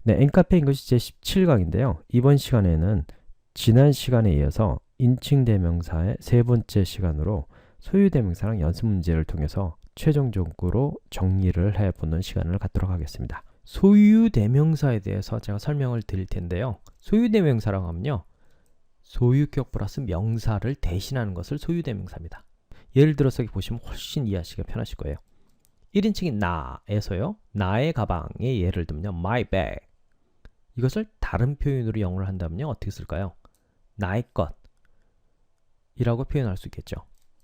네, N카페 잉글리시 제17강인데요. 이번 시간에는 지난 시간에 이어서 인칭대명사의 세 번째 시간으로 소유대명사랑 연습 문제를 통해서 최종적으로 정리를 해보는 시간을 갖도록 하겠습니다. 소유대명사에 대해서 제가 설명을 드릴 텐데요. 소유대명사라고 하면요, 소유격 플러스 명사를 대신하는 것을 소유대명사입니다. 예를 들어서 여기 보시면 훨씬 이해하시기가 편하실 거예요. 1인칭인 나에서요, 나의 가방의 예를 들면요, my bag. 이것을 다른 표현으로 영어를 한다면요, 어떻게 쓸까요? 나의 것 이라고 표현할 수 있겠죠.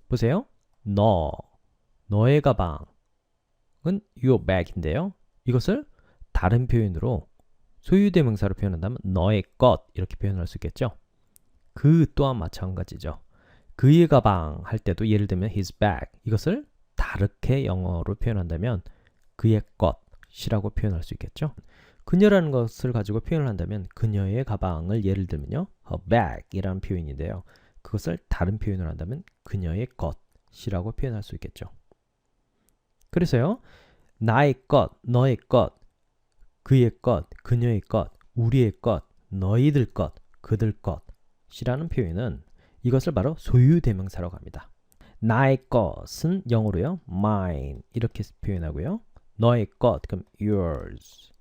보세요. 너의 가방은 your bag인데요. 이것을 다른 표현으로 소유대명사로 표현한다면 너의 것 이렇게 표현할 수 있겠죠. 그 또한 마찬가지죠. 그의 가방 할 때도 예를 들면 his bag, 이것을 다르게 영어로 표현한다면 그의 것이라고 표현할 수 있겠죠. 그녀라는 것을 가지고 표현을 한다면 그녀의 가방을 예를 들면요, her bag 이라는 표현인데요. 그것을 다른 표현을 한다면 그녀의 것이라고 표현할 수 있겠죠. 그래서요, 나의 것, 너의 것, 그의 것, 그녀의 것, 우리의 것, 너희들 것, 그들 것이라는 표현은 이것을 바로 소유대명사라고 합니다. 나의 것은 영어로요, mine 이렇게 표현하고요. 너의 것, 그럼 yours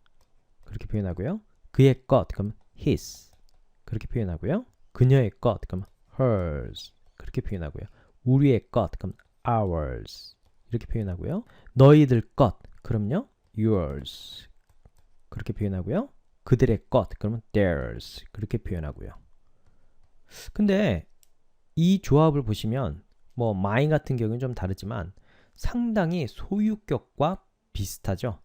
그렇게 표현하고요. 그의 것, 그럼 his 그렇게 표현하고요. 그녀의 것, 그럼 hers 그렇게 표현하고요. 우리의 것, 그럼 ours 이렇게 표현하고요. 너희들 것, 그럼요, yours 그렇게 표현하고요. 그들의 것, 그러면 theirs 그렇게 표현하고요. 근데 이 조합을 보시면 뭐 mine 같은 경우는 좀 다르지만 상당히 소유격과 비슷하죠.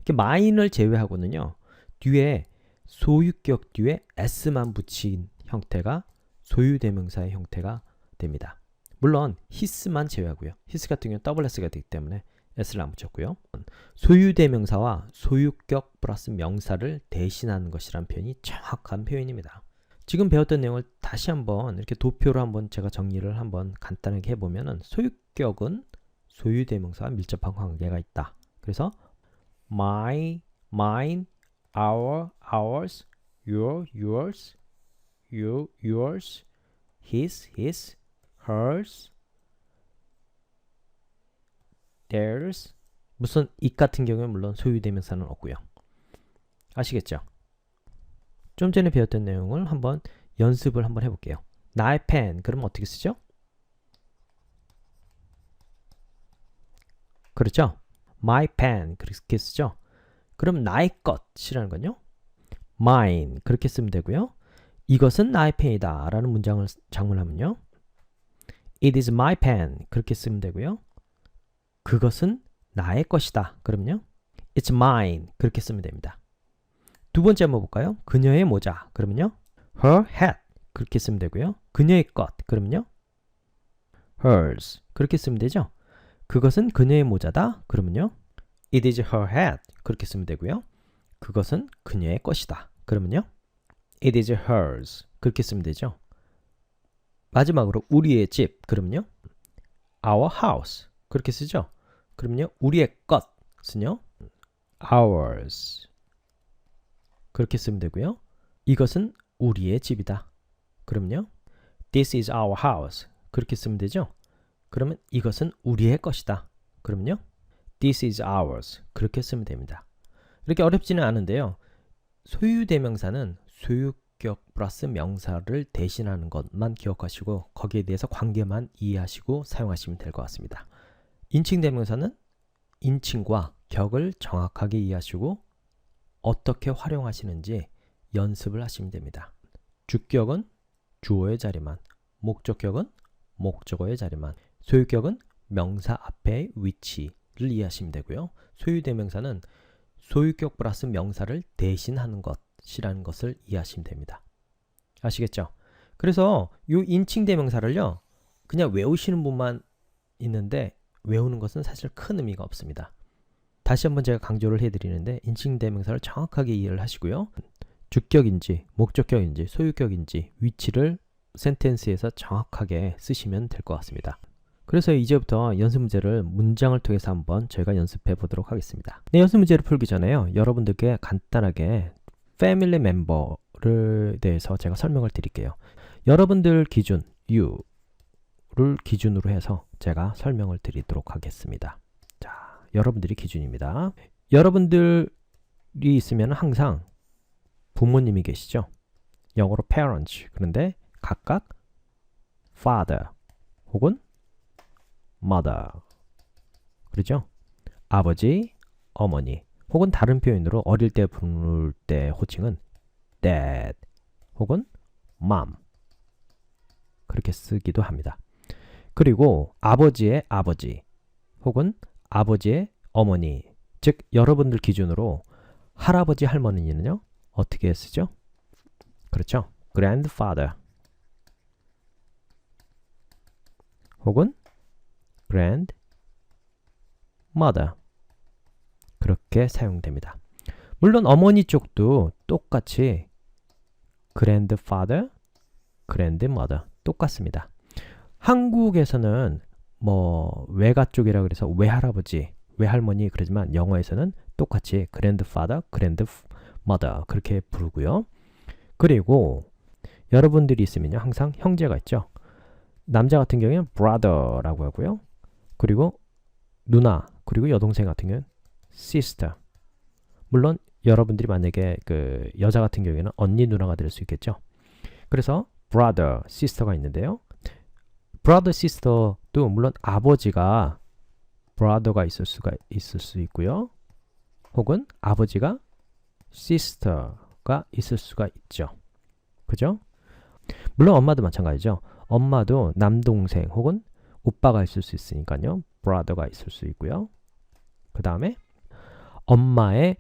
이렇게 mine을 제외하고는요, 뒤에 소유격 뒤에 s만 붙인 형태가 소유대명사의 형태가 됩니다. 물론 his만 제외하고요. his 같은 경우는 double s가 되기 때문에 s를 안 붙였고요. 소유대명사와 소유격 플러스 명사를 대신하는 것이란 표현이 정확한 표현입니다. 지금 배웠던 내용을 다시 한번 이렇게 도표로 한번 제가 정리를 한번 간단하게 해보면은, 소유격은 소유대명사와 밀접한 관계가 있다. 그래서 my, mine, our, ours, your, yours, you, yours, his, his, hers, theirs. 무슨 it 같은 경우는 물론 소유대명사는 없고요. 아시겠죠? 좀 전에 배웠던 내용을 한번 연습을 한번 해볼게요. 나의 펜, 그럼 어떻게 쓰죠? 그렇죠? my pen 그렇게 쓰죠? 그럼 나의 것이라는 건요, mine 그렇게 쓰면 되고요. 이것은 나의 펜이다 라는 문장을 작문하면요, it is my pen 그렇게 쓰면 되고요. 그것은 나의 것이다 그러면요, it's mine 그렇게 쓰면 됩니다. 두 번째 한번 볼까요? 그녀의 모자, 그러면요, her hat 그렇게 쓰면 되고요. 그녀의 것, 그러면요, hers 그렇게 쓰면 되죠. 그것은 그녀의 모자다, 그러면요, it is her hat 그렇게 쓰면 되고요. 그것은 그녀의 것이다, 그러면요, it is hers 그렇게 쓰면 되죠. 마지막으로 우리의 집, 그러면요, our house 그렇게 쓰죠. 그러면요, 우리의 것은요, ours 그렇게 쓰면 되고요. 이것은 우리의 집이다, 그러면요, this is our house 그렇게 쓰면 되죠. 그러면 이것은 우리의 것이다, 그러면요, this is ours 그렇게 쓰면 됩니다. 이렇게 어렵지는 않은데요, 소유대명사는 소유격 플러스 명사를 대신하는 것만 기억하시고 거기에 대해서 관계만 이해하시고 사용하시면 될 것 같습니다. 인칭대명사는 인칭과 격을 정확하게 이해하시고 어떻게 활용하시는지 연습을 하시면 됩니다. 주격은 주어의 자리만, 목적격은 목적어의 자리만, 소유격은 명사 앞의 위치를 이해하시면 되고요. 소유대명사는 소유격 플러스 명사를 대신하는 것이라는 것을 이해하시면 됩니다. 아시겠죠? 그래서 이 인칭대명사를요, 그냥 외우시는 분만 있는데 외우는 것은 사실 큰 의미가 없습니다. 다시 한번 제가 강조를 해드리는데, 인칭대명사를 정확하게 이해를 하시고요, 주격인지 목적격인지 소유격인지 위치를 센텐스에서 정확하게 쓰시면 될 것 같습니다. 그래서 이제부터 연습 문제를 문장을 통해서 한번 저희가 연습해 보도록 하겠습니다. 네, 연습 문제를 풀기 전에요, 여러분들께 간단하게 패밀리 멤버를 대해서 제가 설명을 드릴게요. 여러분들 기준 you를 기준으로 해서 제가 설명을 드리도록 하겠습니다. 자, 여러분들이 기준입니다. 여러분들이 있으면 항상 부모님이 계시죠? 영어로 parents. 그런데 각각 father 혹은 mother. 그렇죠? 아버지, 어머니. 혹은 다른 표현으로 어릴 때 부를 때 호칭은 dad 혹은 mom. 그렇게 쓰기도 합니다. 그리고 아버지의 아버지 혹은 아버지의 어머니. 즉 여러분들 기준으로 할아버지 할머니는요. 어떻게 쓰죠? 그렇죠. grandfather 혹은 grandmother 그렇게 사용됩니다. 물론 어머니 쪽도 똑같이 grandfather, grandmother 똑같습니다. 한국에서는 뭐 외가 쪽이라 그래서 외할아버지, 외할머니 그러지만 영어에서는 똑같이 grandfather, grandmother 그렇게 부르고요. 그리고 여러분들이 있으면요. 항상 형제가 있죠. 남자 같은 경우에는 brother라고 하고요. 그리고 누나, 그리고 여동생 같은 경우는 sister. 물론 여러분들이 만약에 그 여자 같은 경우에는 언니, 누나가 될 수 있겠죠. 그래서 brother, sister가 있는데요. brother, sister도 물론 아버지가 brother가 있을 수 있고요. 혹은 아버지가 sister가 있을 수가 있죠. 그죠? 물론 엄마도 마찬가지죠. 엄마도 남동생 혹은 오빠가 있을 수 있으니까요. brother가 있을 수 있고요. 그 다음에 엄마의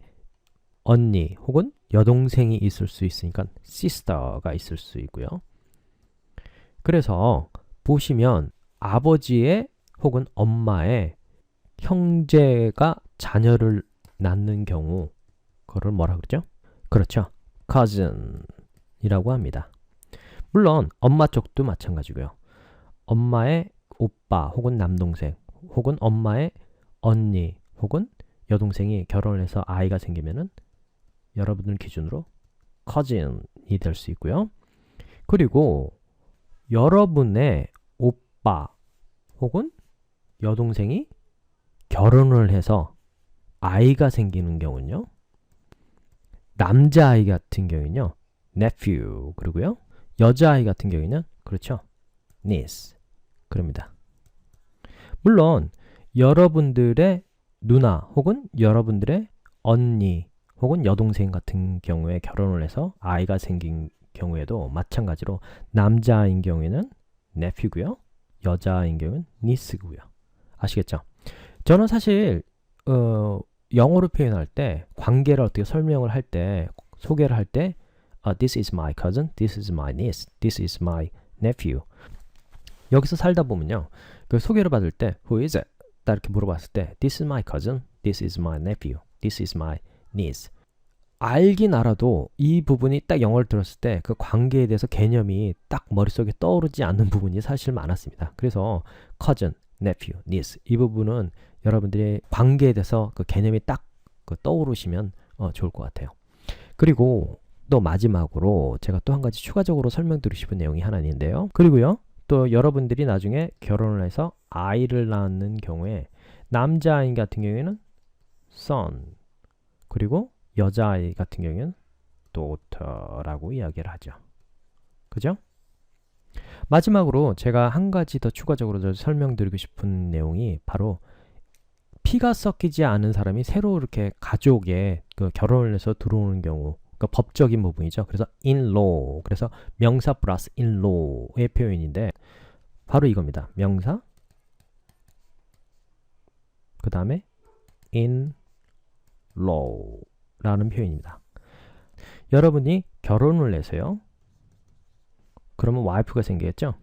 언니 혹은 여동생이 있을 수 있으니까 sister가 있을 수 있고요. 그래서 보시면 아버지의 혹은 엄마의 형제가 자녀를 낳는 경우 그걸 뭐라 그러죠? 그렇죠. cousin이라고 합니다. 물론 엄마 쪽도 마찬가지고요. 엄마의 오빠 혹은 남동생 혹은 엄마의 언니 혹은 여동생이 결혼을 해서 아이가 생기면은 여러분들 기준으로 cousin이 될 수 있고요. 그리고 여러분의 오빠 혹은 여동생이 결혼을 해서 아이가 생기는 경우는요. 남자아이 같은 경우는요. nephew 그리고요. 여자아이 같은 경우는 그렇죠. niece 그럽니다. 물론 여러분들의 누나 혹은 여러분들의 언니 혹은 여동생 같은 경우에 결혼을 해서 아이가 생긴 경우에도 마찬가지로 남자인 경우에는 nephew고요. 여자인 경우는 niece고요. 아시겠죠? 저는 사실 영어로 표현할 때 관계를 어떻게 설명을 할 때 소개를 할 때 this is my cousin, this is my niece, this is my nephew. 여기서 살다 보면요. 그 소개를 받을 때 who is it? 딱 이렇게 물어봤을 때 this is my cousin, this is my nephew, this is my niece. 알긴 알아도 이 부분이 딱 영어를 들었을 때 그 관계에 대해서 개념이 딱 머릿속에 떠오르지 않는 부분이 사실 많았습니다. 그래서 cousin, nephew, niece 이 부분은 여러분들이 관계에 대해서 그 개념이 딱 떠오르시면 좋을 것 같아요. 그리고 또 마지막으로 제가 또 한 가지 추가적으로 설명드리고 싶은 내용이 하나 있는데요. 그리고요. 또 여러분들이 나중에 결혼을 해서 아이를 낳는 경우에 남자아이 같은 경우에는 son 그리고 여자아이 같은 경우에는 daughter라고 이야기를 하죠. 그죠? 마지막으로 제가 한 가지 더 추가적으로 설명드리고 싶은 내용이 바로 피가 섞이지 않은 사람이 새로 이렇게 가족에 결혼을 해서 들어오는 경우 그러니까 법적인 부분이죠. 그래서 in-law 그래서 명사 플러스 in-law의 표현인데 바로 이겁니다. 명사 그 다음에 in-law라는 표현입니다. 여러분이 결혼을 해서요. 그러면 와이프가 생기겠죠?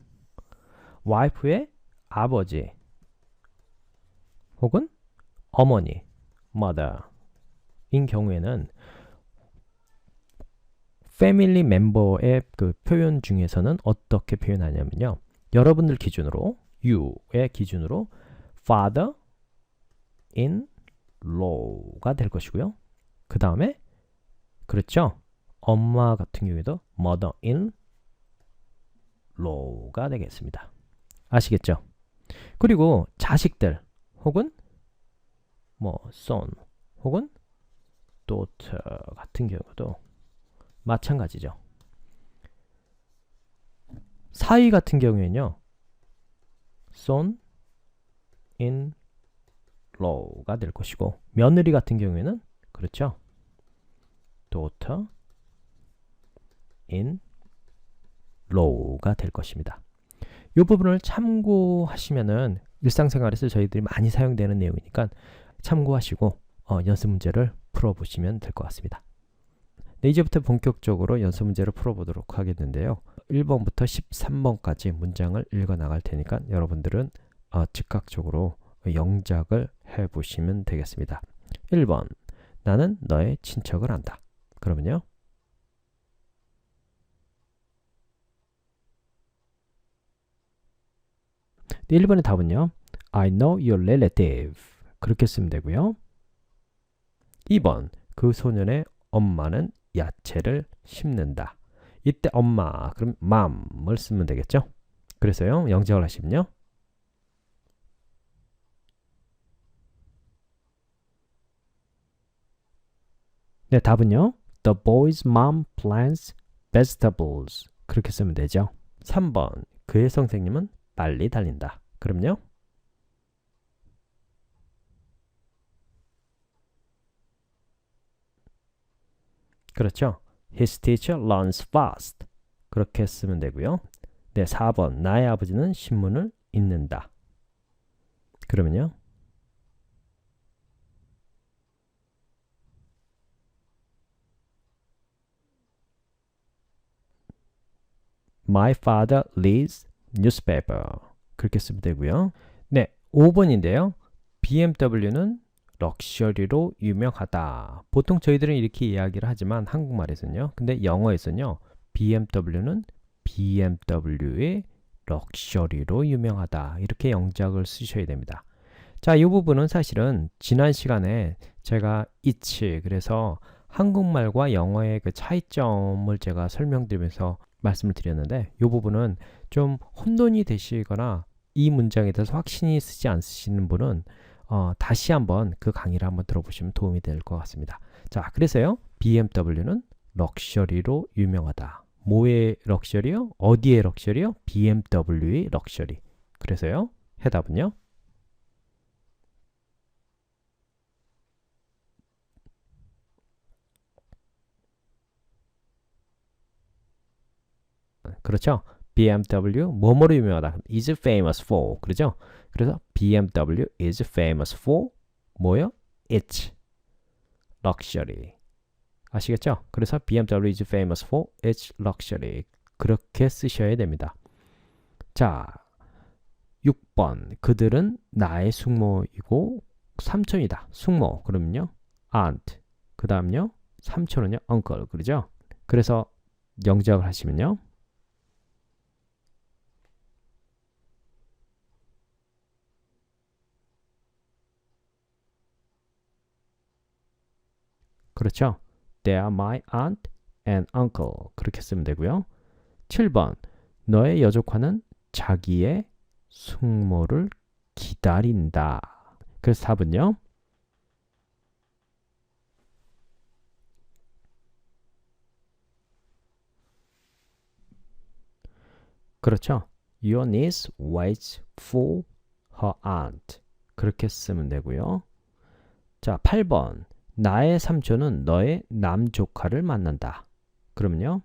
와이프의 아버지 혹은 어머니 mother인 경우에는 패밀리 멤버의 그 표현 중에서는 어떻게 표현하냐면요. 여러분들 기준으로 you의 기준으로 father in law가 될 것이고요. 그 다음에 그렇죠. 엄마 같은 경우에도 mother-in-law가 되겠습니다. 아시겠죠? 그리고 자식들 혹은 뭐 son 혹은 daughter 같은 경우도 마찬가지죠. 사위 같은 경우에는요. son-in-law가 될 것이고 며느리 같은 경우에는 그렇죠. daughter-in-law가 될 것입니다. 이 부분을 참고하시면은 일상생활에서 저희들이 많이 사용되는 내용이니까 참고하시고 연습 문제를 풀어보시면 될 것 같습니다. 네, 이제부터 본격적으로 연습 문제를 풀어보도록 하겠는데요. 1번부터 13번까지 문장을 읽어 나갈 테니까 여러분들은 즉각적으로 영작을 해보시면 되겠습니다. 1번, 나는 너의 친척을 안다. 그러면요. 네, 1번의 답은요. I know your relative. 그렇게 쓰면 되고요. 2번, 그 소년의 엄마는 야채를 심는다. 이때 엄마, 그럼 mom을 쓰면 되겠죠? 그래서요, 영작을 하시면요. 네, 답은요. The boy's mom plants vegetables. 그렇게 쓰면 되죠. 3번, 그의 선생님은 빨리 달린다. 그럼요. 그렇죠. His teacher runs fast. 그렇게 쓰면 되고요. 네, 4번. 나의 아버지는 신문을 읽는다. 그러면요. My father reads newspaper. 그렇게 쓰면 되고요. 네, 5번인데요. BMW는 럭셔리로 유명하다. 보통 저희들은 이렇게 이야기를 하지만 한국말에서는요. 근데 영어에서는요. BMW는 BMW의 럭셔리로 유명하다. 이렇게 영작을 쓰셔야 됩니다. 자, 이 부분은 사실은 지난 시간에 제가 이치 그래서 한국말과 영어의 그 차이점을 제가 설명드리면서 말씀을 드렸는데 이 부분은 좀 혼돈이 되시거나 이 문장에 대해서 확신이 쓰지 않으시는 분은 다시 한번 그 강의를 한번 들어보시면 도움이 될 것 같습니다. 자, 그래서요. BMW는 럭셔리로 유명하다. 뭐의 럭셔리요? 어디의 럭셔리요? BMW의 럭셔리. 그래서요. 해답은요. 그렇죠? BMW 뭐뭐로 유명하다. is famous for. 그렇죠? 그래서 BMW is famous for 뭐요? its luxury. 아시겠죠? 그래서 BMW is famous for its luxury. 그렇게 쓰셔야 됩니다. 자, 6번. 그들은 나의 숙모이고 삼촌이다. 숙모. 그러면요. aunt. 그 다음요. 삼촌은요. uncle. 그러죠? 그래서 영작을 하시면요. 그렇죠? They are my aunt and uncle. 그렇게 쓰면 되고요. 7번. 너의 여조카는 자기의 숙모를 기다린다. 그래서 답은요. 그렇죠. Your niece waits for her aunt. 그렇게 쓰면 되고요. 자, 8번. 나의 삼촌은 너의 남조카를 만난다. 그러면요.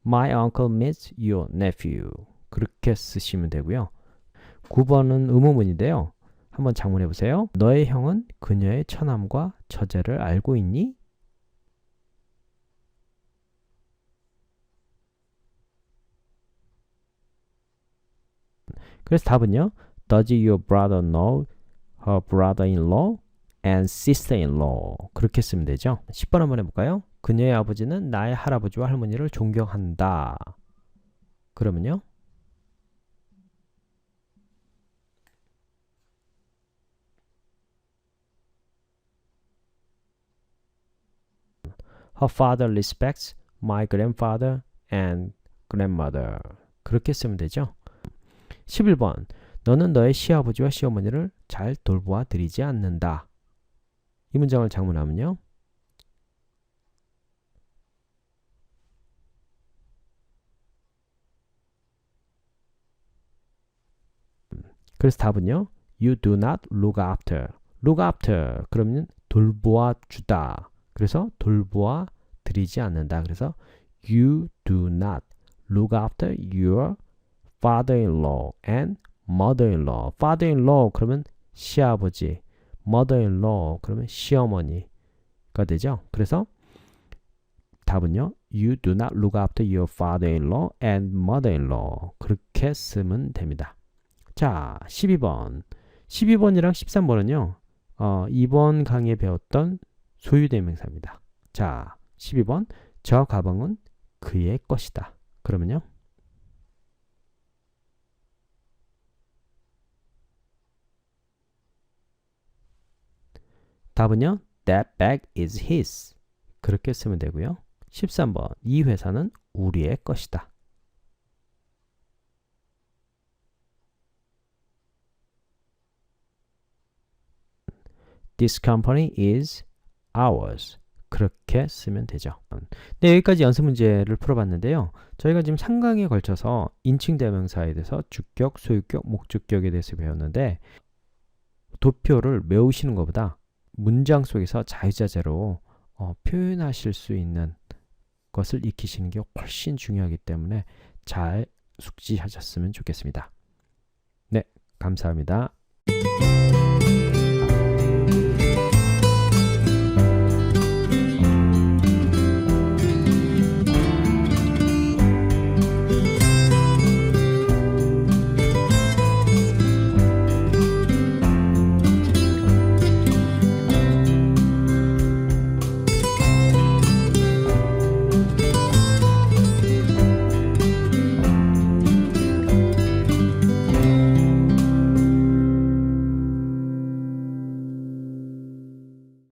My uncle meets your nephew. 그렇게 쓰시면 되고요. 9번은 의문문인데요. 한번 작문해 보세요. 너의 형은 그녀의 처남과 처제를 알고 있니? 그래서 답은요. Does your brother know her brother-in-law and sister-in-law? 그렇게 쓰면 되죠. 10번 한번 해볼까요? 그녀의 아버지는 나의 할아버지와 할머니를 존경한다. 그러면요. Her father respects my grandfather and grandmother. 그렇게 쓰면 되죠. 11번. 너는 너의 시아버지와 시어머니를 잘 돌보아 드리지 않는다. 이 문장을 작문하면요. 그래서 답은요. You do not look after. look after. 그러면 돌보아 주다. 그래서 돌보아 드리지 않는다. 그래서 You do not look after your father-in-law and mother-in-law. father-in-law 그러면 시아버지, mother-in-law 그러면 시어머니가 되죠. 그래서 답은요. You do not look after your father-in-law and mother-in-law. 그렇게 쓰면 됩니다. 자, 12번. 12번이랑 13번은요. 이번 강의에 배웠던 소유대명사입니다. 자, 12번. 저 가방은 그의 것이다. 그러면요. 답은요. That bag is his. 그렇게 쓰면 되고요. 13번. 이 회사는 우리의 것이다. This company is ours. 그렇게 쓰면 되죠. 네, 여기까지 연습 문제를 풀어봤는데요. 저희가 지금 3강에 걸쳐서 인칭 대명사에 대해서 주격, 소유격, 목적격에 대해서 배웠는데 도표를 외우시는 것보다 문장 속에서 자유자재로 표현하실 수 있는 것을 익히시는 게 훨씬 중요하기 때문에 잘 숙지하셨으면 좋겠습니다. 네, 감사합니다.